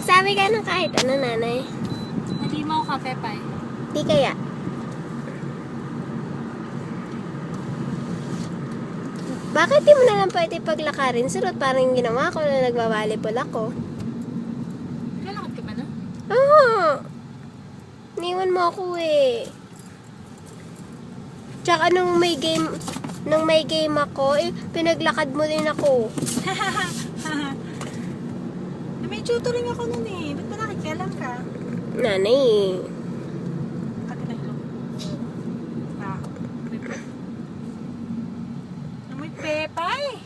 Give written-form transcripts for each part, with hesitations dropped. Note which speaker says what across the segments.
Speaker 1: Magsabi ka ng kahit ano, nanay.
Speaker 2: Halimaw ka, Pepay.
Speaker 1: Di kaya. Bakit di mo na lang pwede paglakarin? Surot parang yung ginawa ko na nagbabalibol ako.
Speaker 2: Lalakad ka ba na?
Speaker 1: Oo. Niwan mo ako eh. Tsaka nung may game ako, pinaglakad mo din ako.
Speaker 2: May tutoring ako nun eh. Ba't ba nakikialam ka?
Speaker 1: Nanay eh.
Speaker 2: Katinahilong. Amoy Pepay.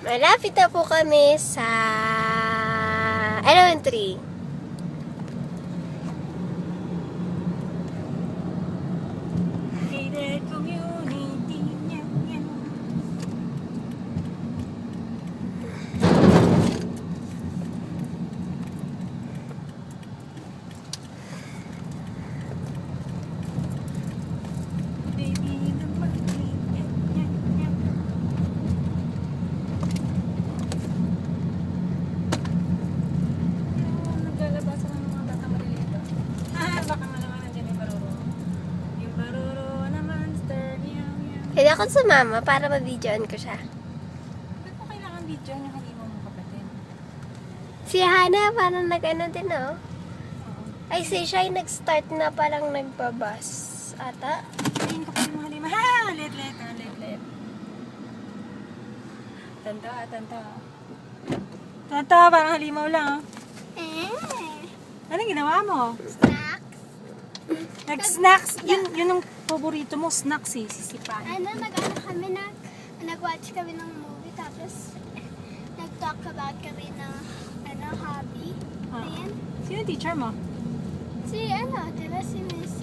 Speaker 1: Malapit na po kami sa elementary.
Speaker 2: Gated community. Yan, yan. Baby naman. Yan, yan, yan. Naglalabasan ng mga bata maliliit. Baka nga naman nandiyan yung baruro. Yung baruro na monster. Meow, meow.
Speaker 1: Pwede ako sumama para ma-videoan ko siya.
Speaker 2: Ba't mo kailangan video yung halimaw mong kapatid?
Speaker 1: Si Hana parang nag-ano din oh. Ay, siya yung nag-start na parang nagbabas ata.
Speaker 2: Tingin ko pa yung mga halimaw. Ha! Let. Tanta. Tanta, parang halimaw lang. Anong ginawa mo?
Speaker 3: Snacks.
Speaker 2: Nag-snacks. Yun ang paborito mo, snacks eh. Sisipan.
Speaker 3: Nag-watch kami ng movie, tapos nag-talk about kami ng hobby. Ayan.
Speaker 2: Sino yung teacher mo?
Speaker 3: Diba si Miss,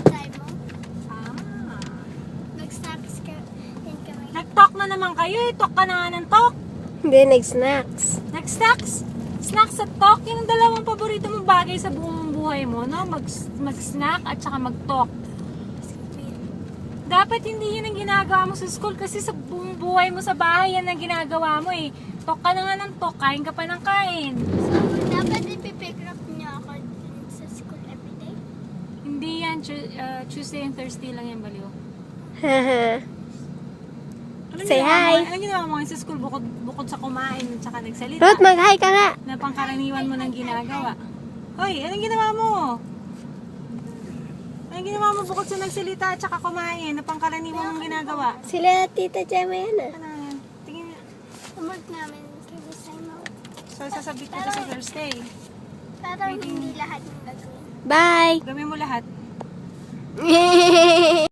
Speaker 3: Daimo?
Speaker 2: Ah.
Speaker 3: Nag-snacks din kami.
Speaker 2: Nag-talk na naman kayo eh. Talk ka na nga ng talk.
Speaker 1: Hindi, nag-snacks.
Speaker 2: Nag-snacks. Snacks at talk. Yun ang dalawang paborito mong bagay sa buong buhay mo, no? Mag-snack at saka mag-talk. Dapat hindi yun ang ginagawa mo sa school kasi sa buong buhay mo sa bahay yan ang ginagawa mo eh. Talk ka na nga ng talk, kain ka pa ng kain.
Speaker 3: So, dapat ipipick up niya ako dun sa school everyday.
Speaker 2: Hindi yan, Tuesday and Thursday lang yan, baliw.
Speaker 1: Say hi.
Speaker 2: Anong ginawa mo ngayon sa school bukod sa kumain at saka nagsalita?
Speaker 1: Ruth, mag-hi ka nga.
Speaker 2: Na pangkaraniwan mo ng ginagawa. Hoy, anong ginawa mo? Anong ginawa mo bukod sa nagsalita at saka kumain na pangkaraniwan mong ginagawa?
Speaker 1: Sila Tita Gemma yan ah.
Speaker 2: Ano yan? Tingin nga.
Speaker 3: Homework namin kay Miss Daimo.
Speaker 2: So, sasabit ko sa Thursday.
Speaker 3: Pero hindi lahat ng gagawin.
Speaker 1: Bye!
Speaker 2: Gawin mo lahat.